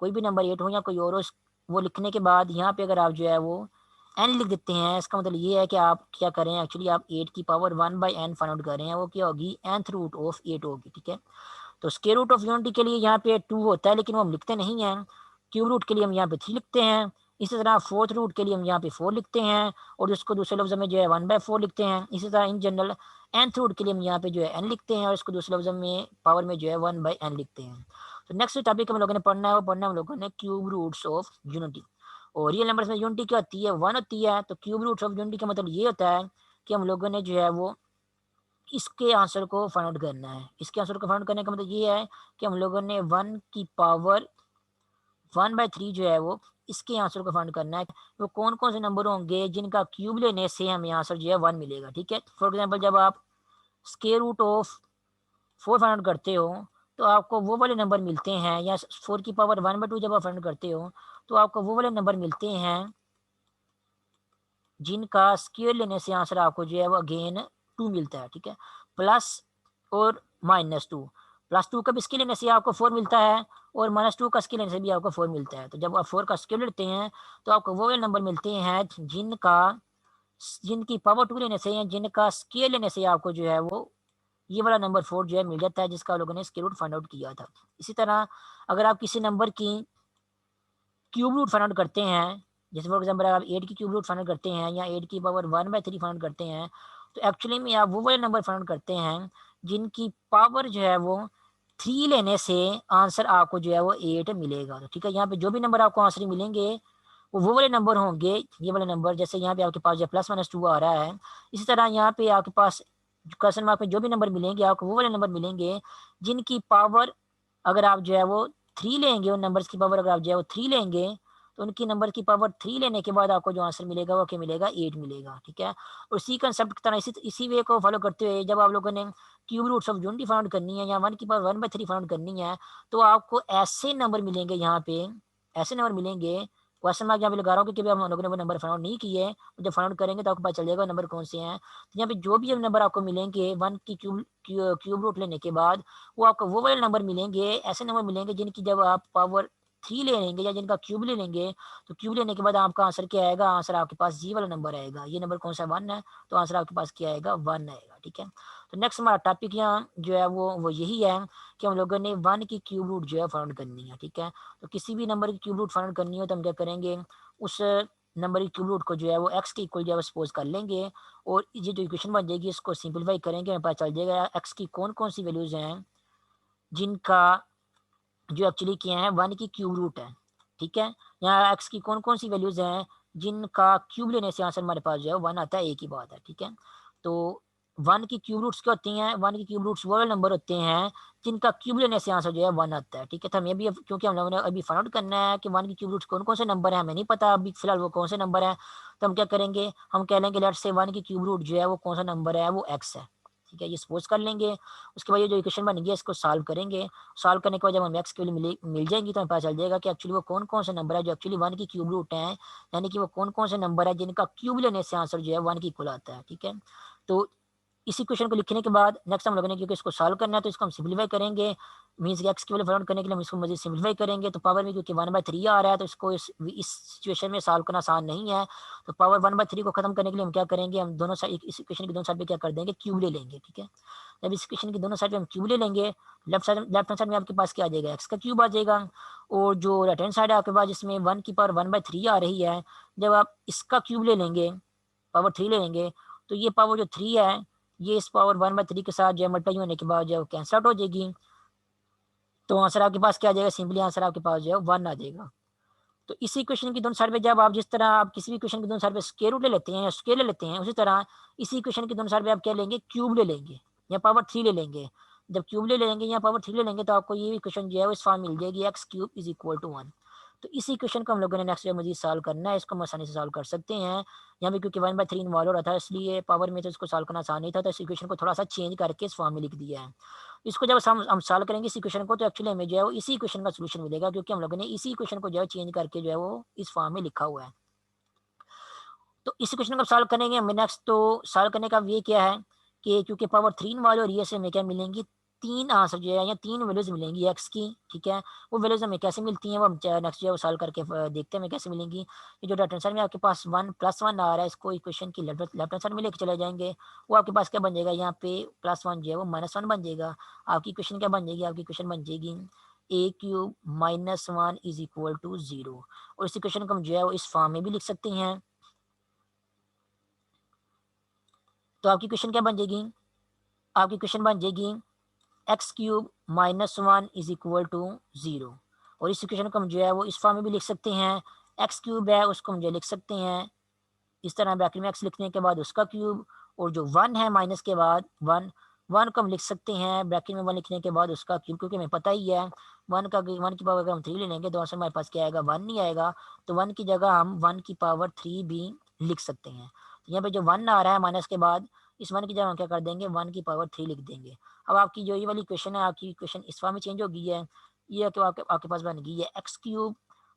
कोई भी नंबर 8 हो या कोई और हो, वो लिखने के बाद यहाँ पे अगर आप जो है वो n लिख देते हैं, इसका मतलब ये है कि आप क्या करें, एक्चुअली आप 8 की पावर 1/n फाइंड आउट कर रहे हैं, वो क्या होगी, nth रूट ऑफ 8 होगी, ठीक है। तो स्क्वायर रूट ऑफ यूनिटी के लिए यहाँ पे 2 होता है, लेकिन वो हम लिखते नहीं हैं। क्यूब रूट के लिए हम यहाँ पे 3 लिखते हैं। इसी तरह फोर्थ रूट के लिए हम यहाँ पे 4 लिखते हैं, और उसको दूसरे लफ्ज़ में जो है 1/4 लिखते हैं। इसी तरह इन जनरल nth रूट के लिए हम यहाँ पे जो है n लिखते हैं, और इसको दूसरे लफ्ज़ में पावर में जो है 1/n लिखते हैं। तो नेक्स्ट टॉपिक हम लोगों ने पढ़ना है, वो पढ़ना है हम लोगों ने क्यूब रूट्स ऑफ यूनिटी। और रियल नंबर्स में यूनिटी क्या होती है, 1 होती है। तो क्यूब रूट्स ऑफ यूनिटी का मतलब ये होता है कि हम लोगों ने जो है वो इसके आंसर को फाइंड आउट करना है। इसके आंसर को फाइंड आउट करने का मतलब ये है कि हम लोगों ने 1 की पावर 1/3 जो है वो इसके आंसर को फाइंड करना है। वो कौन कौन से नंबर होंगे जिनका क्यूब लेने से हमें आंसर जो है 1 मिलेगा, ठीक है। फॉर एग्जाम्पल जब आप square root of 4 find out करते हो, तो आपको वो वाले नंबर मिलते हैं, या 4 की पावर 1/2 जब आप फाइंड आउट करते हो, तो आपको वो वाले नंबर मिलते हैं जिनका स्क्वायर लेने से आंसर आपको जो है वो अगेन 2 मिलता है, ठीक है। प्लस और -2, +2 का भी स्क्वायर लेने से आपको 4 मिलता है, और -2 का स्क्वायर लेने से भी आपको 4 मिलता है। तो जब आप 4 का स्क्वायर लेते हैं, तो आपको वो वाले नंबर मिलते हैं जिनकी पावर 2 लेने से या जिनका स्क्वायर लेने से आपको जो है वो ये वाला नंबर 4 जो है मिल जाता है, जिसका आप लोगों ने स्क्वायर रूट फाइंड आउट किया था। इसी तरह अगर आप किसी नंबर की क्यूब रूट फाइंड आउट करते हैं, जैसे फॉर एग्जाम्पल आप 8 की क्यूब रूट फाइंड आउट करते हैं, या 8 की पावर 1/3 फाइंड आउट करते हैं, तो एक्चुअली में आप वो वाले नंबर फाइंड आउट करते हैं जिनकी पावर जो है वो 3 लेने से आंसर आपको जो है वो 8 मिलेगा। तो ठीक है, यहाँ पे जो भी नंबर आपको आंसर मिलेंगे वो वाले नंबर होंगे, ये वाले नंबर। जैसे यहाँ पे आपके पास जो +-2 आ रहा है, इसी तरह यहाँ पे आपके पास क्वेश्चन मार्क में जो भी नंबर मिलेंगे आपको वो वाले नंबर मिलेंगे जिनकी पावर अगर आप जो है वो 3 लेंगे, उन नंबर्स की पावर अगर आप जो है वो 3 लेंगे, तो उनकी नंबर की पावर 3 लेने के बाद आपको जो आंसर मिलेगा वो क्या मिलेगा, 8 मिलेगा, ठीक है। और इसी कंसेप्ट की तरह इसी वे को फॉलो करते हुए जब आप लोगों ने cube roots of unity find करनी है, या 1 की पावर 1/3 फाइंड करनी है, तो आपको ऐसे नंबर मिलेंगे, यहाँ पे ऐसे नंबर मिलेंगे। क्वेश्चन मार्क यहाँ पे लगा रहा हूँ क्योंकि हम लोगों ने वो नंबर फाइंड आउट नहीं किए, जब फाइंड आउट करेंगे तो आपको पता चल जाएगा नंबर कौन से हैं। तो यहाँ पे जो भी नंबर आपको मिलेंगे 1 की क्यूब रूट लेने के बाद, वो आपको वो वाले नंबर मिलेंगे, ऐसे नंबर मिलेंगे जिनकी जब आप पावर 3 ले लेंगे या जिनका क्यूब ले लेंगे, तो क्यूब लेने के बाद आपका आंसर क्या आएगा, आंसर आपके पास जी वाला नंबर आएगा। ये नंबर कौन सा, 1 है, तो आंसर आपके पास क्या आएगा, 1 आएगा, ठीक है। तो नेक्स्ट हमारा टॉपिक यहाँ जो है वो यही है कि हम लोगों ने 1 की क्यूब रूट जो है फाइंड करनी है, ठीक है। तो किसी भी नंबर की क्यूब रूट फाइंड करनी हो तो हम क्या करेंगे, उस नंबर की क्यूब रूट को जो है वो x के इक्वल जो है सपोज कर लेंगे, और ये जो इक्वेशन बन जाएगी इसको सिंपलीफाई करेंगे, हमें पता चल जाएगा x की कौन कौन सी वैल्यूज हैं जिनका जो एक्चुअली क्या है 1 की क्यूब रूट है, ठीक है। यहाँ x की कौन कौन सी वैल्यूज हैं जिनका क्यूब लेने से आंसर हमारे पास जो है 1 आता है, एक ही बात है, ठीक है। तो 1 की क्यूब रूट्स क्या होती हैं? 1 की क्यूब रूट्स वो वाले नंबर होते हैं जिनका क्यूब लेने से आंसर जो है 1 आता है, ठीक है। तो हमें भी क्योंकि हम लोगों ने अभी फाइंड आउट करना है कि 1 की क्यूब रूट्स कौन कौन से नंबर है, हमें नहीं पता अभी फिलहाल वो कौन से नंबर है। तो हम क्या करेंगे, हम कह लेंगे लेट्स से 1 की क्यूब रूट जो है वो कौन सा नंबर है, वो एक्स है, ठीक है। ये सपोज कर लेंगे। उसके बाद ये जो इक्वेशन बन गया इसको सॉल्व करेंगे। सॉल्व करने के बाद जब हमें एक्स की वैल्यू मिल जाएंगी तो हमें पता चल जाएगा कि एक्चुअली वो कौन कौन से नंबर है जो एक्चुअली 1 की क्यूब रूट है, यानी कि वो कौन कौन से नंबर है जिनका क्यूब लेने से आंसर जो है 1 की इक्वल आता है, ठीक है। तो इसी क्वेश्चन को लिखने के बाद नेक्स्ट हम लोगों ने क्योंकि इसको सॉल्व करना है तो इसको हम सिंप्लीफाई करेंगे। मीन्स एक्स की वैल्यू फाइंड करने के लिए हम इसको मजीद सिंप्लीफाई करेंगे। तो पावर में क्योंकि 1/3 आ रहा है तो इसको इस सिचुएशन में सॉल्व करना आसान नहीं है। तो पावर 1/3 को खत्म करने के लिए हम क्या करेंगे, हम दोनों साइड इस इक्वेशन के दोनों साइड पे क्या कर देंगे, क्यूब ले लेंगे, ठीक है। जब इस इक्वेशन की दोनों साइड पे हम क्यूब ले लेंगे, लेफ्ट हैंड साइड में आपके पास क्या आ जाएगा, एक्स का क्यूब आ जाएगा। और जो राइट हैंड साइड है आपके पास जिसमें 1 की पावर 1/3 आ रही है, जब आप इसका क्यूब ले लेंगे, पावर 3 ले लेंगे, तो ये पावर जो 3 है ये इस पावर 1/3 के साथ जो है मल्टीप्लाई होने के बाद जो है कैंसल आउट हो जाएगी। तो आंसर आपके पास क्या आ जाएगा, सिंपली आंसर आपके पास जो है 1 आ जाएगा। तो इसी क्वेश्चन की दोनों साइड पे जब आप जिस तरह आप किसी भी क्वेश्चन की दोनों साइड पे स्क्वायर रूट ले लेते हैं या स्क्वायर ले लेते हैं, उसी तरह इसी क्वेश्चन की दोनों साइड पे आप क्या लेंगे, क्यूब ले लेंगे या पावर 3 ले लेंगे। जब क्यूब ले लेंगे या पावर 3 ले लेंगे तो आपको ये क्वेश्चन जो है वो इस फॉर्म मिल जाएगी, X cube is equal to 1। तो इसी क्वेश्चन को हम लोगों ने नेक्स्ट मजीद सॉल्व करना है। इसको हम आसानी से सॉल्व कर सकते हैं। यहाँ पे क्योंकि 1/3 इन्वॉल्व हो रहा था इसलिए पावर में तो इसको सॉल्व करना आसान नहीं था, तो इस इक्वेशन को थोड़ा सा चेंज करके इस फॉर्म में लिख दिया है। इसको जब हम सॉल्व करेंगे इस इक्वेशन को तो एक्चुअली हमें जो है वो इसी इक्वेशन का सोल्यूशन मिलेगा, क्योंकि हम लोगों ने इसी इक्वेशन को जो है चेंज करके जो है वो इस फॉर्म में लिखा हुआ है। तो इस इक्वेशन को सॉल्व करेंगे हमें नेक्स्ट। तो सॉल्व करने का वे क्या है कि क्योंकि पावर 3 वाले और ये से हमें क्या मिलेंगी, 3 आंसर जो है या 3 वैल्यूज मिलेंगी एक्स की, ठीक है। वो वैल्यूज हमें कैसे मिलती हैं वो हम नेक्स्ट जो है वो सॉल्व करके देखते हैं हमें कैसे मिलेंगी। ये जो राइट हैंड साइड में आपके पास 1+1 आ रहा है, इसको इक्वेशन की लेफ्ट हैंड साइड में लेके चले जाएंगे। वो आपके पास क्या बन जाएगा, यहाँ पे +1 जो है वो -1 बन जाएगा। आपकी इक्वेशन क्या बन जाएगी, आपकी इक्वेशन बन जाएगी ए क्यूब -1 इज इक्वल टू 0। और इस इक्वेशन को हम जो है वो इस फॉर्म में भी लिख सकते हैं। तो आपकी क्वेश्चन क्या बन जाएगी, आपकी क्वेश्चन बन जाएगी X cube -1 is equal to 0। और इस इक्वेशन को हम जो है वो इस फॉर्म में भी लिख सकते हैं। एक्स क्यूब है उसको हम जो लिख सकते हैं इस तरह, ब्रैकेट में एक्स लिखने के बाद उसका क्यूब, और जो 1 है माइनस के बाद 1, 1 को हम लिख सकते हैं ब्रैकेट में 1 लिखने के बाद उसका क्यूब, क्योंकि हमें पता ही है 1 की पावर अगर हम 3 ले लेंगे तो आंसर हमारे पास क्या आएगा, 1 नहीं आएगा। तो 1 की जगह हम 1 की पावर 3 भी लिख सकते हैं। तो यहाँ पे जो 1 आ रहा है माइनस के बाद, इस 1 की जगह हम क्या कर देंगे, 1 की पावर 3 लिख देंगे। अब आपकी जो ये वाली क्वेश्चन है, आपकी क्वेश्चन इस फॉर्म में चेंज हो गई है। ये तो आपके पास बन गई है X cube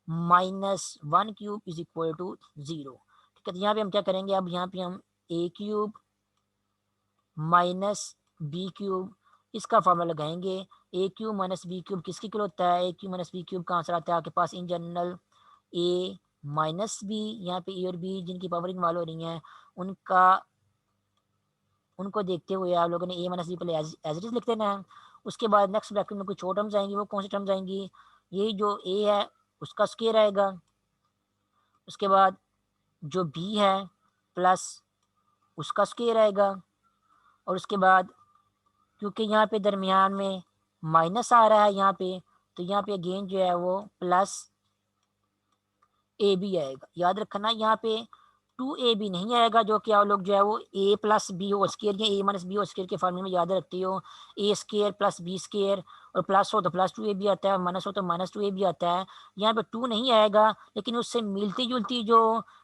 -1 cube is equal to 0। ठीक है। तो यहाँ पे हम क्या करेंगे, अब यहाँ पे हम A cube minus B cube इसका फॉर्मूला लगाएंगे। A cube minus B cube किसकी इक्वल होता है, A cube minus B cube का आंसर आता है आपके पास in general A minus B. यहाँ पे ए और बी जिनकी पावर इन्वॉल्व हो रही हैं उनका उनको देखते हुए आप लोगों ने ए माइनस बी पहले एज इट इज लिख देना है। उसके बाद नेक्स्ट ब्रैकेट में कुछ और टर्म्स आएंगी, वो कौन सी टर्म्स आएंगी, यही जो ए है उसका स्क्वायर आएगा। उसके बाद जो बी है प्लस उसका स्क्वायर आएगा। और उसके बाद क्योंकि यहाँ पे दरमियान में माइनस आ रहा है यहाँ पे, तो यहाँ पे अगेन जो है वो प्लस ए बी आएगा। याद रखना यहाँ पे 2ab नहीं आएगा, जो कि आप लोग जो है वो a plus B whole square या a minus B whole square के फॉर्मूले में याद रखते हो। A square plus B square, और प्लस हो तो प्लस 2ab आता है, माइनस हो तो माइनस 2ab आता है। यहाँ पे 2 नहीं आएगा, लेकिन उससे मिलती जुलती जो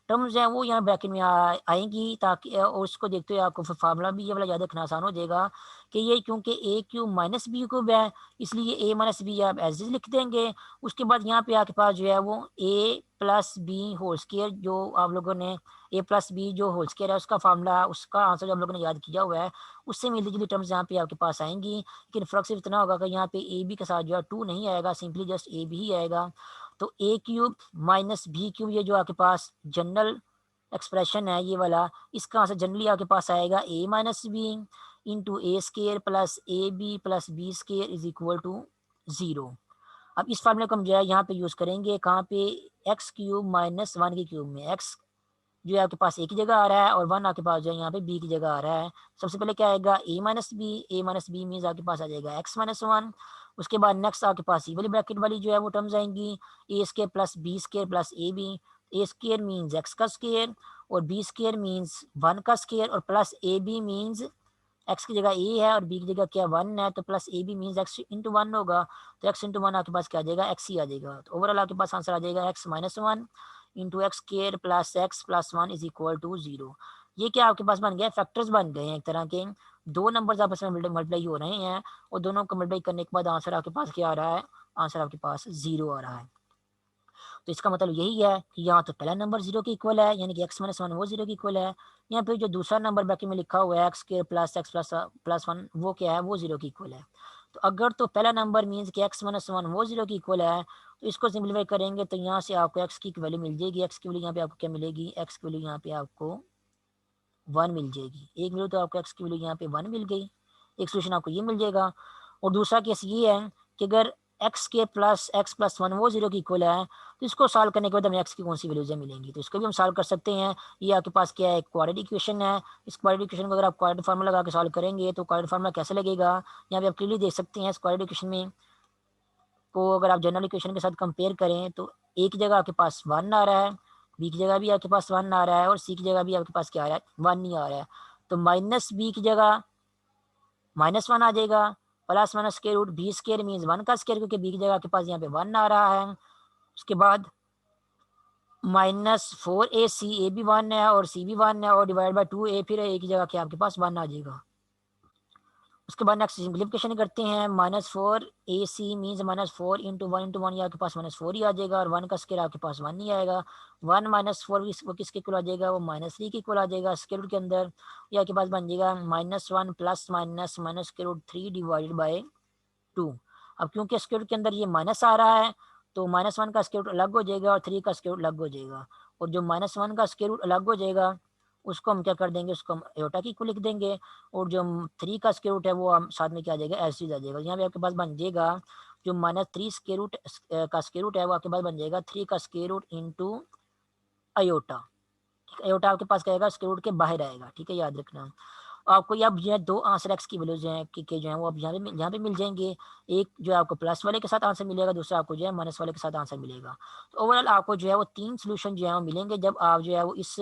टर्म्स हैं वो यहाँ ब्रैकेट में आएंगी, ताकि और उसको देखते हुए आपको फार्मूला भी ये वाला याद रखना आसान हो जाएगा कि ये क्योंकि ए क्यूब माइनस बी क्यूब है इसलिए ए माइनस बी आप एज इज लिख देंगे। उसके बाद यहाँ पे आपके पास जो है वो ए प्लस बी होल स्केयर, जो आप लोगों ने ए प्लस बी जो होल स्केयर है उसका फार्मूला, उसका आंसर जो आप लोगों ने याद किया हुआ है उससे मिलती जुलती टर्म्स यहाँ पे आपके पास आएंगी। लेकिन फ़र्क सिर्फ इतना होगा कि यहाँ पे ए बी के साथ जो है 2 नहीं आएगा, सिंपली जस्ट ए बी ही आएगा। तो ए क्यूब माइनस बी क्यूब ये जो आपके पास जनरल एक्सप्रेशन है ये वाला, इसका आंसर जनरली आपके पास आएगा A minus B into A square plus A B plus B square is equal to 0। अब इस फार्मूले को हम जो है यहाँ पे यूज़ करेंगे कहाँ पे, एक्स क्यूब -1 के क्यूब में। एक्स जो है आपके पास ए की जगह आ रहा है और 1 आपके पास जो है यहाँ पे बी की जगह आ रहा है। सबसे पहले क्या आएगा, ए माइनस बी मीन्स आपके पास आ जाएगा x-1। उसके बाद नेक्स्ट आपके पास ये वाली ब्रैकेट वाली जो है वो टर्म्स आएंगी, A square plus B square plus A B. A square means X का स्क्वायर और बी स्क्वायर मीन्स 1 का स्क्वायर और plus A B means X की जगह ए है और बी की जगह क्या 1 है, तो plus A B means X into 1 होगा, तो एक्स इंटू 1 आपके पास क्या आ जाएगा, एक्स ही आ जाएगा। तो ओवरऑल आपके पास आंसर आ जाएगा X minus 1 into X square plus X plus 1 is equal to 0। ये क्या आपके पास बन गया, फैक्टर्स बन गए हैं एक तरह के, दो नंबर्स आपस में मल्टीप्लाई हो रहे हैं और दोनों को मल्टीप्लाई करने के बाद आंसर आपके पास क्या आ रहा है, आंसर आपके पास 0 आ रहा है। तो इसका मतलब यही है कि यहाँ तो पहला नंबर 0 के इक्वल है, यानी कि एक्स माइनस 1 वो 0 के इक्वल है, या फिर जो दूसरा नंबर ब्रैकेट में लिखा हुआ है एक्स के प्लस एक्स प्लस 1 वो क्या है, वो 0 के इक्वल है। तो अगर तो पहला नंबर मीन्स कि एक्स माइनस 1 वो 0 के इक्वल है, तो इसको सिंप्लीफाई करेंगे तो यहाँ से आपको एक्स की वैल्यू मिल जाएगी, एक्स की वैल्यू यहाँ पे आपको क्या मिलेगी, एक्स की वैल्यू यहाँ पे आपको 1 मिल जाएगी। एक वैल्यू तो आपको एक्स की वैल्यू यहाँ पे 1 मिल गई, एक सोल्यूशन आपको ये मिल जाएगा। और दूसरा केस ये है कि अगर एक्स के प्लस एक्स प्लस 1 वो 0 की इक्वल है, तो इसको सॉल्व करने के बाद हमें एक्स की कौन सी वैल्यूज मिलेंगी, तो इसको भी हम सॉल्व कर सकते हैं। ये आपके पास क्या है, क्वाड्रेटिक इक्वेशन है। इस क्वाड्रेटिक इक्वेशन को अगर आप क्वाड्रेटिक फार्मूला लगा के सॉल्व करेंगे तो क्वाड्रेटिक फार्मूला कैसे लगेगा, यहाँ पे आप क्लियरली देख सकते हैं। इस क्वाड्रेटिक इक्वेशन में को अगर आप जनरल इक्वेशन के साथ कंपेयर करें तो एक की जगह आपके पास 1 आ रहा है, बी की जगह भी आपके पास 1 आ रहा है और सी की जगह भी आपके पास क्या आ रहा है, 1 नहीं आ रहा है। तो माइनस बी की जगह -1 आ जाएगा, plus minus square root B square means 1 का स्क्वायर, क्योंकि बी की जगह आपके पास यहाँ पे 1 आ रहा है। उसके बाद -4ac, ए भी 1 है और सी भी 1 है और डिवाइड बाई 2a, फिर a की जगह क्या आपके पास 1 आ जाएगा। उसके बाद नेक्स्ट सिंप्लीफिकेशन करते हैं, -4ac मीन्स -4 इंटू 1 इंटू 1, ये आपके पास -4 ही आ जाएगा और 1 का स्क्वायर आपके पास 1 नहीं आएगा। 1 -4 वो किसके इक्वल आ जाएगा, वो -3 के इक्वल आ जाएगा स्क्वायर रूट के अंदर। ये आपके पास बन जाएगा -1 plus minus minus square root 3 divided by 2। अब क्योंकि स्क्वायर रूट के अंदर ये माइनस आ रहा है तो -1 का स्क्वायर रूट अलग हो जाएगा और 3 का स्क्वायर रूट अलग हो जाएगा, और जो -1 का स्क्वायर रूट अलग हो जाएगा उसको हम क्या कर देंगे, उसको हम एयोटा की इक्वल लिख देंगे, और जो 3 का स्क्वायर रूट है वो हम साथ में क्या आ जाएगा, एस आ जाएगा। यहाँ पे आपके पास बन जाएगा जो -3 स्क्वायर रूट का स्क्वायर रूट है वो आपके पास बन जाएगा 3 का स्क्वायर रूट इंटू अयोटा। ठीक है, अयोटा आपके पास क्या आएगा, स्क्वायर रूट के बाहर आएगा। ठीक है, याद रखना। आपको अब जो है दो आंसर एक्स की वैल्यूज हैं कि जो है वो अब यहाँ पे मिल जाएंगे। एक जो है आपको प्लस वाले के साथ आंसर मिलेगा, दूसरा आपको जो है माइनस वाले के साथ आंसर मिलेगा। तो ओवरऑल आपको जो है वो 3 सोल्यूशन जो है वो मिलेंगे जब आप जो है वो इस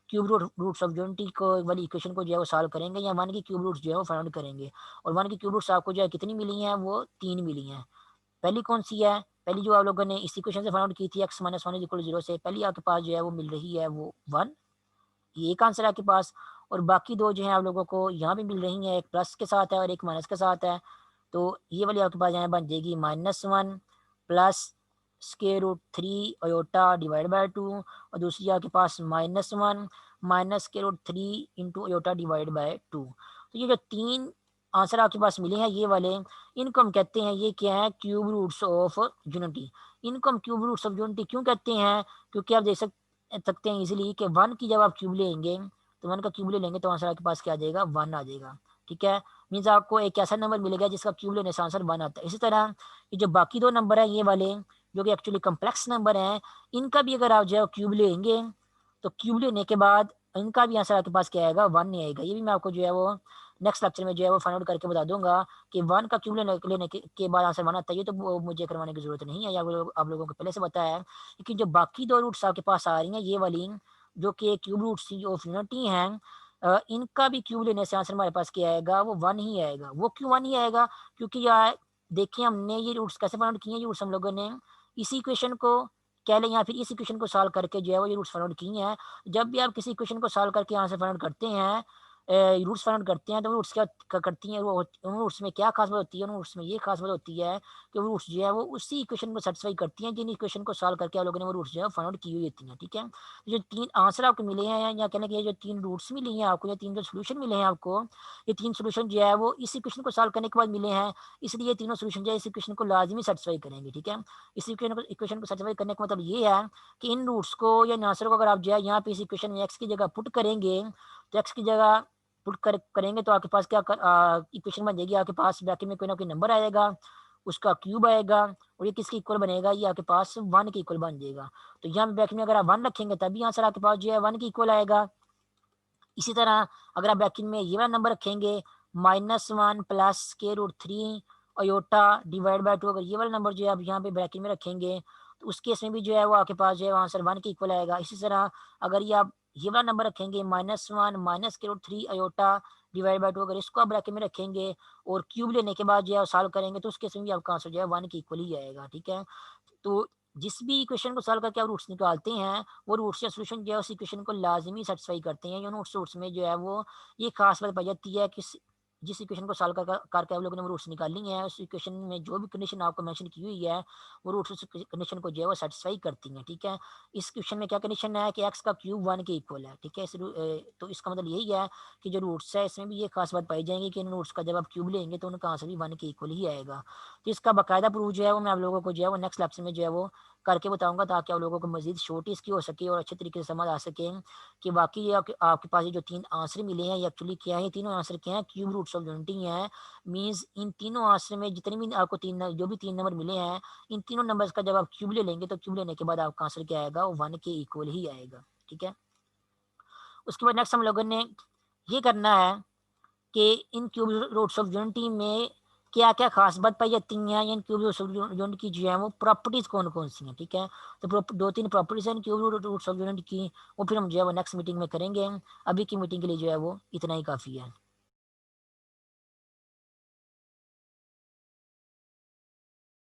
क्यूब रूट्स ऑफ यूनिटी को वाली इक्वेशन को जो है वो सॉल्व करेंगे, या 1 की क्यूब रूट्स जो है वो फाइंड आउट करेंगे। और 1 की क्यूब रूट्स आपको जो है कितनी मिली हैं, वो 3 मिली हैं। पहली कौन सी है, पहली जो आप लोगों ने इस इक्वेशन से फाइंड आउट की थी एक्स माइनस 1 इक्वल 0 से, पहली आपके पास जो है वो मिल रही है वो 1, ये एक आंसर है आपके पास। और बाकी दो जो है आप लोगों को यहाँ भी मिल रही हैं, एक प्लस के साथ है और एक माइनस के साथ है। तो ये वाली आपके पास यहाँ बन जाएगी -1 plus square root 3 iota divide by 2, और दूसरी आपके पास -1 minus square root 3 into iota divide by 2। तो ये जो तीन आंसर आपके पास मिले हैं ये वाले, इनको हम कहते हैं, ये क्या है, क्यूब रूट्स ऑफ यूनिटी। इनको हम क्यूब रूट्स ऑफ यूनिटी क्यों कहते हैं, क्योंकि आप देख सकते हैं इजीली कि 1 की जब आप क्यूब लेंगे तो 1 का क्यूब ले लेंगे तो आंसर आपके पास क्या आ जाएगा, 1 आ जाएगा। ठीक है, मीन्स आपको एक ऐसा नंबर मिलेगा जिसका क्यूब लेने से आंसर 1 आता है। इसी तरह ये जो बाकी दो नंबर है ये वाले जो कि एक्चुअली कम्प्लेक्स नंबर हैं, इनका भी अगर आप जो है क्यूब लेंगे तो क्यूब लेने के बाद इनका भी आंसर आपके पास क्या आएगा, 1 नहीं आएगा। ये भी मैं आपको जो है वो नेक्स्ट लेक्चर में जो है वो फाइंड आउट करके बता दूंगा कि 1 का क्यूब लेने के बाद आंसर 1 आता है। ये तो मुझे करवाने की जरूरत नहीं है, या आप लोगों को पहले से पता है। लेकिन जो बाकी दो रूट्स आपके पास आ रही हैं ये वाली जो कि क्यूब रूट्स ऑफ यूनिटी हैं, इनका भी क्यूब लेने से आंसर हमारे पास क्या आएगा, वो 1 ही आएगा। वो क्यों 1 ही आएगा, क्योंकि यार देखिए हमने ये रूट्स कैसे फाइंड आउट किए हैं, ये रूट्स हम लोगों ने इसी इक्वेशन को कह लें या फिर इस इक्वेशन को सॉल्व करके जो है वो ये रूट्स फाइंड आउट किए हैं। जब भी आप किसी इक्वेशन को सॉल्व करके आंसर फाइंड आउट करते हैं, रूट्स फाइंड आउट करते हैं, तो रूट्स क्या करती हैं, वो उन रूट्स में क्या खास बात होती है, उन रूट्स में ये खास बात होती है कि वो रूट्स जो है वो उसी इक्वेशन को सेटिस्फाई करती हैं जिन इक्वेशन को सॉल्व करके आप लोगों ने वो रूट्स जो है फाइंड आउट की हुई होती हैं। ठीक है, तो जो 3 आंसर आपको मिले हैं, या कहने के जो 3 रूट्स मिली हैं आपको, या 3 जो सोल्यूशन मिले हैं आपको, ये 3 सोल्यूशन जो है वो इस इक्वेशन को सॉल्व करने के बाद मिले हैं, इसलिए ये तीनों सोल्यूशन जो है इस इक्वेशन को लाजमी सेटिस्फाई करेंगे। ठीक है, इस इक्वेशन को सेटिस्फाई करने का मतलब ये है कि इन रूट्स को या इन आंसर को अगर आप जो है यहाँ पे इस इक्वेशन में एक्स की जगह पुट करेंगे, तो एक्स की जगह करेंगे तो आपके पास क्या इक्वेशन बन जाएगी, आपके पास ब्रैकेट में कोई ना कोई नंबर आएगा, उसका क्यूब आएगा, और ये किसके इक्वल बनेगा, ये आपके पास 1 के इक्वल बन जाएगा। तो यहाँ पे ब्रैकेट में अगर आप 1 रखेंगे तभी आंसर आपके पास जो है 1 के इक्वल आएगा। इसी तरह अगर आप ब्रैकेट में ये वाला नंबर रखेंगे -1 plus square root 3 iota divide by 2, अगर ये वाला नंबर जो है आप यहाँ पे ब्रैकेट में रखेंगे तो उस केस में भी जो है वो आपके पास जो है आंसर 1 के इक्वल आएगा। इसी तरह अगर ये आप ये वाला नंबर रखेंगे -1 माइनस के रूट 3 अयोटा डिवाइड बाय 2, अगर इसको आप ब्रैकेट में रखेंगे और क्यूब लेने के बाद जो है सॉल्व करेंगे तो उस केस में भी आपका आंसर जो है 1 के इक्वल ही आएगा। ठीक है, तो जिस भी इक्वेशन को सॉल्व करके आप रूट्स निकालते हैं वो रूट्स या सॉल्यूशन जो है उस इक्वेशन को लाजमी सेटिस्फाई करते हैं। यूनो रूट्स में जो है वो ये खास बात पाई जाती है कि जिस इक्वेशन को सॉल्व करके आप लोगों ने वो रूट्स निकालनी है, उस इक्वेशन में जो भी कंडीशन आपको मेंशन की हुई है वो रूट्स उस कंडीशन को जो है वो सेटिस्फाई करती हैं। ठीक है, इस क्वेश्चन में क्या कंडीशन है कि एक्स का क्यूब 1 के इक्वल है। ठीक है, तो इसका मतलब यही है कि जो रूट्स है इसमें भी ये खास बात पाई जाएगी कि इन रूट्स का जब आप क्यूब लेंगे तो उनका आंसर भी 1 के इक्वल ही आएगा। तो इसका बाकायदा प्रूफ जो है वो मैं आप लोगों को जो है वो नेक्स्ट लेक्चर में जो है वो करके बताऊंगा, ताकि आप लोगों को मजीद छोटी इसकी हो सके और अच्छे तरीके से समझ आ सके कि बाकी ये आपके पास ये जो 3 आंसर मिले हैं ये एक्चुअली क्या है। तीनों आंसर क्या है, क्यूब रूट्स ऑफ यूनिटी हैं। मींस इन तीनों आंसर में जितने भी आपको जो भी 3 नंबर मिले हैं, इन तीनों नंबर्स का जब आप क्यूब ले लेंगे तो क्यूब लेने के बाद आपका आंसर क्या आएगा, वो 1 के इक्वल ही आएगा। ठीक है, उसके बाद नेक्स्ट हम लोगों ने ये करना है कि इन क्यूब रूट्स ऑफ यूनिटी में क्या क्या खास बात पाई जाती हैं, इन क्यूब रूट्स ऑफ यूनिटी की जो है वो प्रॉपर्टीज कौन कौन सी हैं। ठीक है, तो दो तीन प्रॉपर्टीज हैं क्यूब रूट्स ऑफ यूनिटी की, वो फिर हम जो है वो नेक्स्ट मीटिंग में करेंगे। अभी की मीटिंग के लिए जो है वो इतना ही काफ़ी है।